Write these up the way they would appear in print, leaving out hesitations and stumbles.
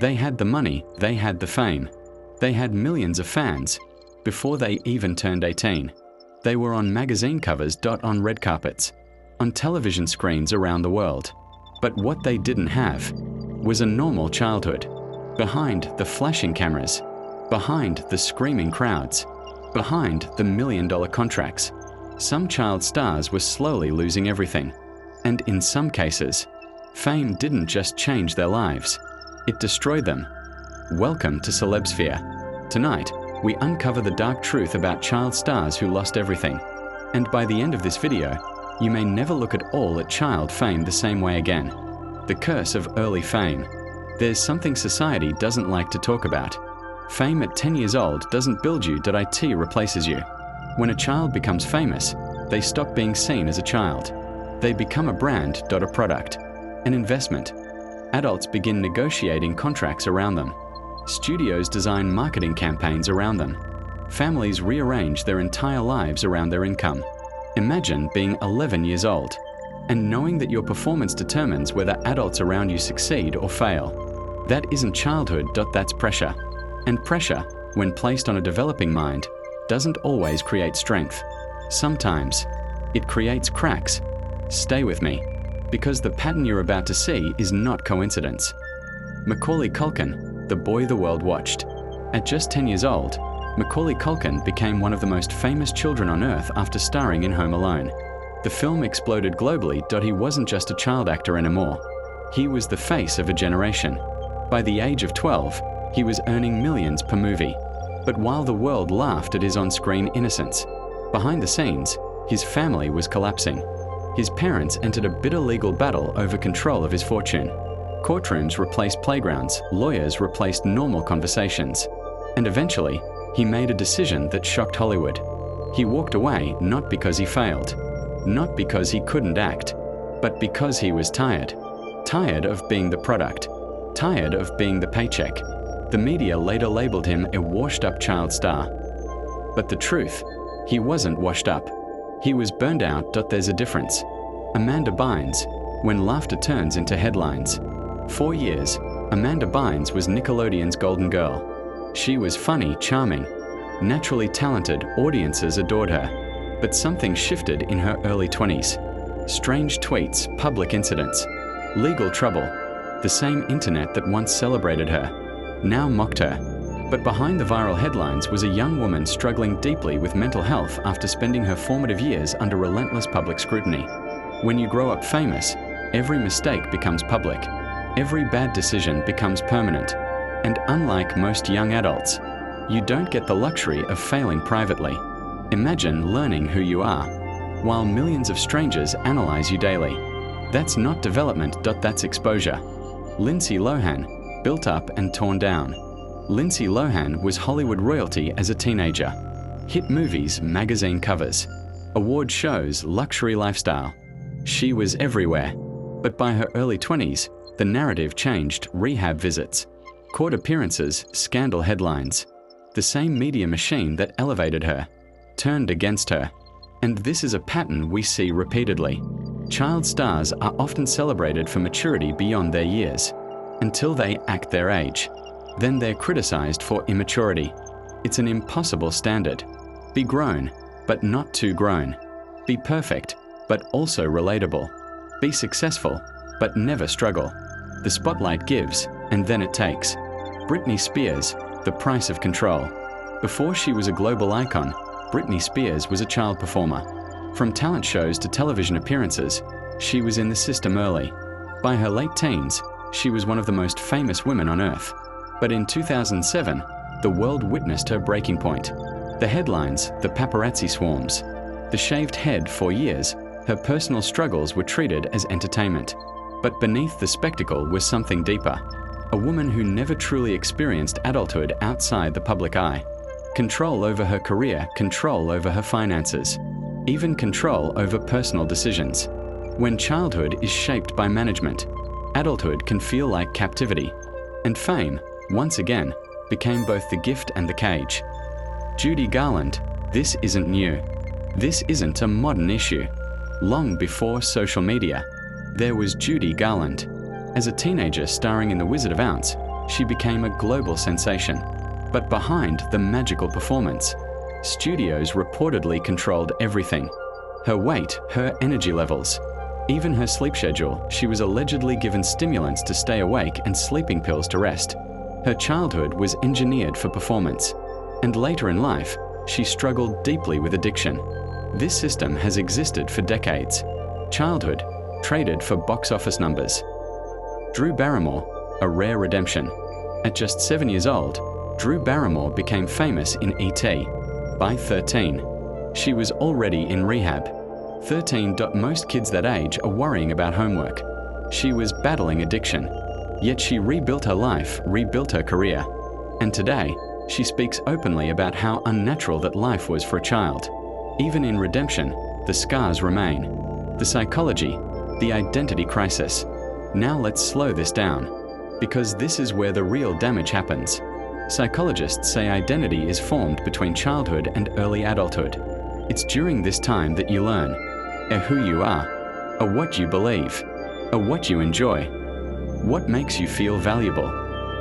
They had the money, they had the fame. They had millions of fans before they even turned 18. They were on magazine covers, on red carpets, on television screens around the world. But what they didn't have was a normal childhood. Behind the flashing cameras, behind the screaming crowds, behind the million-dollar contracts, some child stars were slowly losing everything. And in some cases, fame didn't just change their lives, it destroyed them. Welcome to CelebSphere. Tonight, we uncover the dark truth about child stars who lost everything. And by the end of this video, you may never look at all at child fame the same way again. The curse of early fame. There's something society doesn't like to talk about. Fame at 10 years old doesn't build you, IT replaces you. When a child becomes famous, they stop being seen as a child. They become a brand, a product, an investment. Adults begin negotiating contracts around them. Studios design marketing campaigns around them. Families rearrange their entire lives around their income. Imagine being 11 years old and knowing that your performance determines whether adults around you succeed or fail. That isn't childhood, that's pressure. And pressure, when placed on a developing mind, doesn't always create strength. Sometimes it creates cracks. Stay with me, because the pattern you're about to see is not coincidence. Macaulay Culkin, the boy the world watched. At just 10 years old, Macaulay Culkin became one of the most famous children on earth after starring in Home Alone. The film exploded globally. He wasn't just a child actor anymore. He was the face of a generation. By the age of 12, he was earning millions per movie. But while the world laughed at his on-screen innocence, behind the scenes, his family was collapsing. His parents entered a bitter legal battle over control of his fortune. Courtrooms replaced playgrounds, lawyers replaced normal conversations. And eventually, he made a decision that shocked Hollywood. He walked away not because he failed, not because he couldn't act, but because he was tired. Tired of being the product, tired of being the paycheck. The media later labeled him a washed-up child star. But the truth, he wasn't washed up. He was burned out. There's a difference. Amanda Bynes, when laughter turns into headlines. 4 years, Amanda Bynes was Nickelodeon's golden girl. She was funny, charming, naturally talented, audiences adored her. But something shifted in her early 20s. Strange tweets, public incidents, legal trouble. The same internet that once celebrated her, now mocked her. But behind the viral headlines was a young woman struggling deeply with mental health after spending her formative years under relentless public scrutiny. When you grow up famous, every mistake becomes public. Every bad decision becomes permanent. And unlike most young adults, you don't get the luxury of failing privately. Imagine learning who you are, while millions of strangers analyze you daily. That's not development, that's exposure. Lindsay Lohan, built up and torn down. Lindsay Lohan was Hollywood royalty as a teenager. Hit movies, magazine covers, award shows, luxury lifestyle. She was everywhere. But by her early 20s, the narrative changed. Rehab visits, court appearances, scandal headlines. The same media machine that elevated her turned against her. And this is a pattern we see repeatedly. Child stars are often celebrated for maturity beyond their years, until they act their age. Then they're criticized for immaturity. It's an impossible standard. Be grown, but not too grown. Be perfect, but also relatable. Be successful, but never struggle. The spotlight gives, and then it takes. Britney Spears, the price of control. Before she was a global icon, Britney Spears was a child performer. From talent shows to television appearances, she was in the system early. By her late teens, she was one of the most famous women on earth. But in 2007, the world witnessed her breaking point. The headlines, the paparazzi swarms, the shaved head. For years, her personal struggles were treated as entertainment. But beneath the spectacle was something deeper. A woman who never truly experienced adulthood outside the public eye. Control over her career, control over her finances, even control over personal decisions. When childhood is shaped by management, adulthood can feel like captivity. And fame, once again, became both the gift and the cage. Judy Garland, this isn't new. This isn't a modern issue. Long before social media, there was Judy Garland. As a teenager starring in The Wizard of Oz, she became a global sensation. But behind the magical performance, studios reportedly controlled everything. Her weight, her energy levels, even her sleep schedule. She was allegedly given stimulants to stay awake and sleeping pills to rest. Her childhood was engineered for performance. And later in life, she struggled deeply with addiction. This system has existed for decades. Childhood, traded for box office numbers. Drew Barrymore, a rare redemption. At just 7 years old, Drew Barrymore became famous in E.T. By 13, she was already in rehab. 13. Most kids that age are worrying about homework. She was battling addiction, yet she rebuilt her life, rebuilt her career. And today, she speaks openly about how unnatural that life was for a child. Even in redemption, the scars remain. The psychology, the identity crisis. Now let's slow this down, because this is where the real damage happens. Psychologists say identity is formed between childhood and early adulthood. It's during this time that you learn who you are, what you believe, what you enjoy, what makes you feel valuable.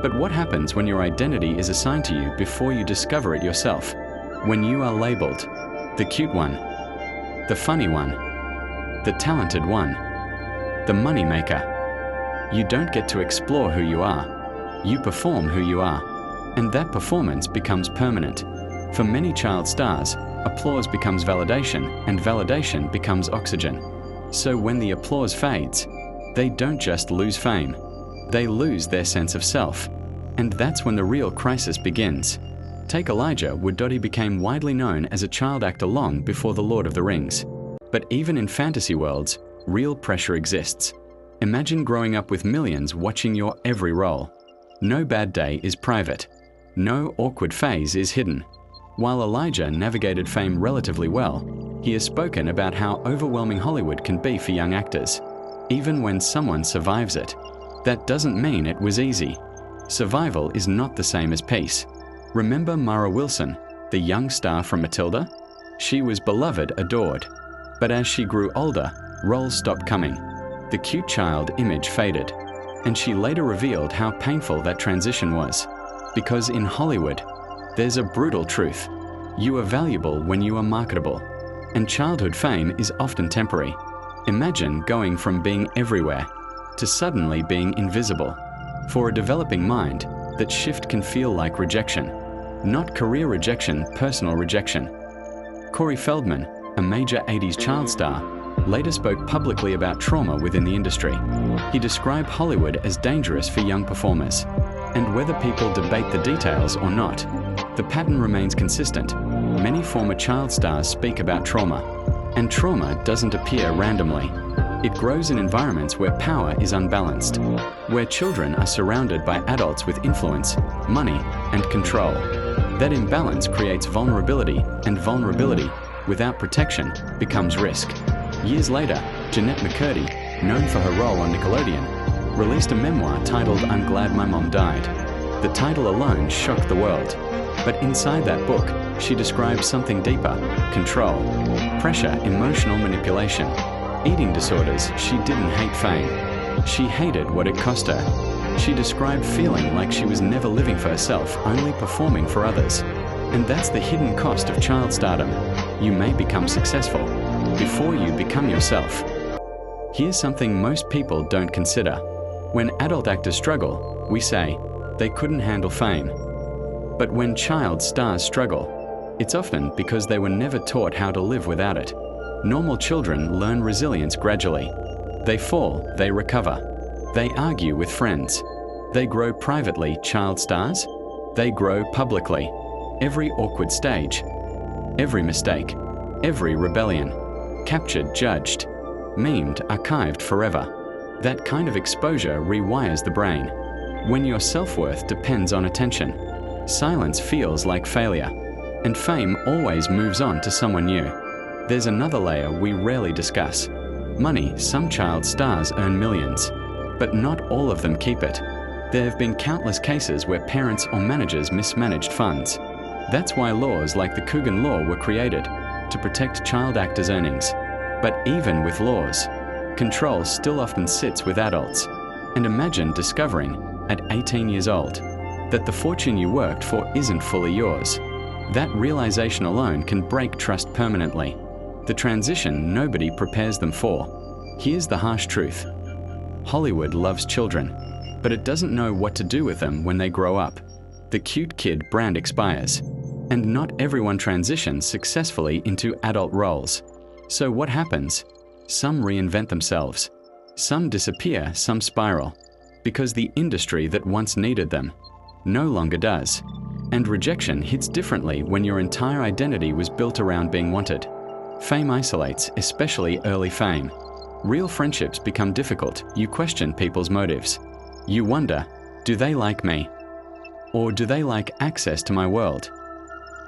But what happens when your identity is assigned to you before you discover it yourself? When you are labeled the cute one, the funny one, the talented one, the money maker. You don't get to explore who you are. You perform who you are. And that performance becomes permanent. For many child stars, applause becomes validation, and validation becomes oxygen. So when the applause fades, they don't just lose fame, they lose their sense of self. And that's when the real crisis begins. Take Elijah Wood. He became widely known as a child actor long before The Lord of the Rings. But even in fantasy worlds, real pressure exists. Imagine growing up with millions watching your every role. No bad day is private. No awkward phase is hidden. While Elijah navigated fame relatively well, he has spoken about how overwhelming Hollywood can be for young actors. Even when someone survives it, that doesn't mean it was easy. Survival is not the same as peace. Remember Mara Wilson, the young star from Matilda? She was beloved, adored. But as she grew older, roles stopped coming. The cute child image faded. And she later revealed how painful that transition was. Because in Hollywood, there's a brutal truth. You are valuable when you are marketable. And childhood fame is often temporary. Imagine going from being everywhere to suddenly being invisible. For a developing mind, that shift can feel like rejection. Not career rejection, personal rejection. Corey Feldman, a major 80s child star, later spoke publicly about trauma within the industry. He described Hollywood as dangerous for young performers. And whether people debate the details or not, the pattern remains consistent. Many former child stars speak about trauma. And trauma doesn't appear randomly. It grows in environments where power is unbalanced, where children are surrounded by adults with influence, money, and control. That imbalance creates vulnerability, and vulnerability, without protection, becomes risk. Years later, Jeanette McCurdy, known for her role on Nickelodeon, released a memoir titled I'm Glad My Mom Died. The title alone shocked the world. But inside that book, she describes something deeper: control, pressure, emotional manipulation, eating disorders. She didn't hate fame. She hated what it cost her. She described feeling like she was never living for herself, only performing for others. And that's the hidden cost of child stardom. You may become successful before you become yourself. Here's something most people don't consider. When adult actors struggle, we say they couldn't handle fame. But when child stars struggle, it's often because they were never taught how to live without it. Normal children learn resilience gradually. They fall, they recover. They argue with friends. They grow privately. Child stars? They grow publicly. Every awkward stage, every mistake, every rebellion, captured, judged, memed, archived forever. That kind of exposure rewires the brain. When your self-worth depends on attention, silence feels like failure, and fame always moves on to someone new. There's another layer we rarely discuss. Money. Some child stars earn millions, but not all of them keep it. There have been countless cases where parents or managers mismanaged funds. That's why laws like the Coogan Law were created, to protect child actors' earnings. But even with laws, control still often sits with adults. And imagine discovering at 18 years old, that the fortune you worked for isn't fully yours. That realization alone can break trust permanently. The transition nobody prepares them for. Here's the harsh truth. Hollywood loves children, but it doesn't know what to do with them when they grow up. The cute kid brand expires, and not everyone transitions successfully into adult roles. So what happens? Some reinvent themselves. Some disappear, some spiral, because the industry that once needed them no longer does. And rejection hits differently when your entire identity was built around being wanted. Fame isolates, especially early fame. Real friendships become difficult. You question people's motives. You wonder, do they like me? Or do they like access to my world?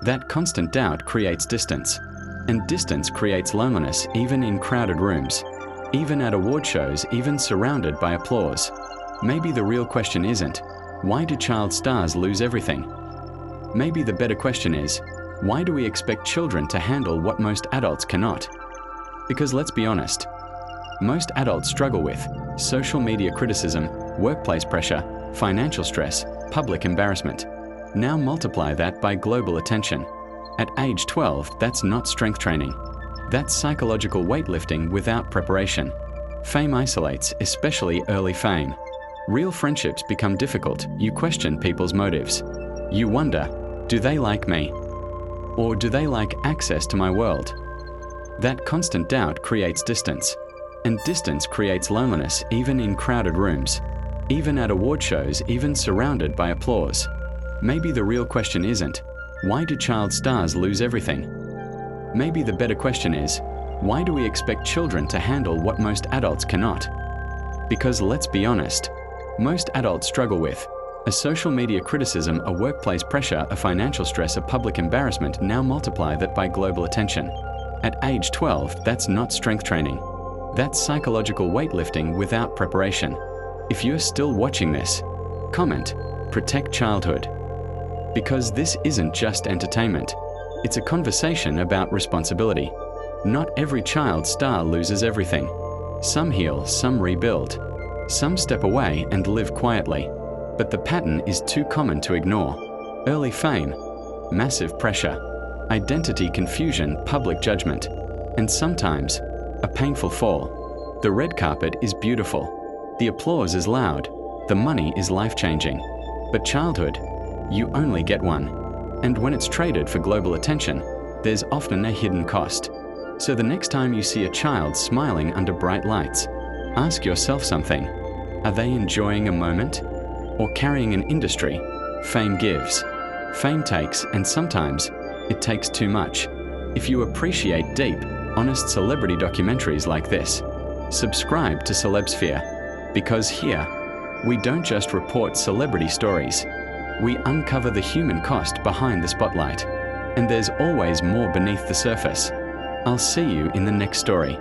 That constant doubt creates distance. And distance creates loneliness, even in crowded rooms. Even at award shows, even surrounded by applause. Maybe the real question isn't, why do child stars lose everything? Maybe the better question is, why do we expect children to handle what most adults cannot? Because let's be honest, most adults struggle with social media criticism, workplace pressure, financial stress, public embarrassment. Now multiply that by global attention. At age 12, that's not strength training. That's psychological weightlifting without preparation. Fame isolates, especially early fame. Real friendships become difficult. You question people's motives. You wonder, do they like me? Or do they like access to my world? That constant doubt creates distance. And distance creates loneliness, even in crowded rooms. Even at award shows, even surrounded by applause. Maybe the real question isn't, why do child stars lose everything? Maybe the better question is, why do we expect children to handle what most adults cannot? Because let's be honest, most adults struggle with a social media criticism, a workplace pressure, a financial stress, a public embarrassment. Now multiply that by global attention. At age 12, that's not strength training. That's psychological weightlifting without preparation. If you're still watching this, comment, protect childhood. Because this isn't just entertainment. It's a conversation about responsibility. Not every child star loses everything. Some heal, some rebuild. Some step away and live quietly. But the pattern is too common to ignore. Early fame, massive pressure, identity confusion, public judgment, and sometimes a painful fall. The red carpet is beautiful. The applause is loud. The money is life-changing. But childhood, you only get one. And when it's traded for global attention, there's often a hidden cost. So the next time you see a child smiling under bright lights, ask yourself something. Are they enjoying a moment? Or carrying an industry? Fame gives. Fame takes, and sometimes it takes too much. If you appreciate deep, honest celebrity documentaries like this, subscribe to CelebSphere. Because here, we don't just report celebrity stories. We uncover the human cost behind the spotlight. And there's always more beneath the surface. I'll see you in the next story.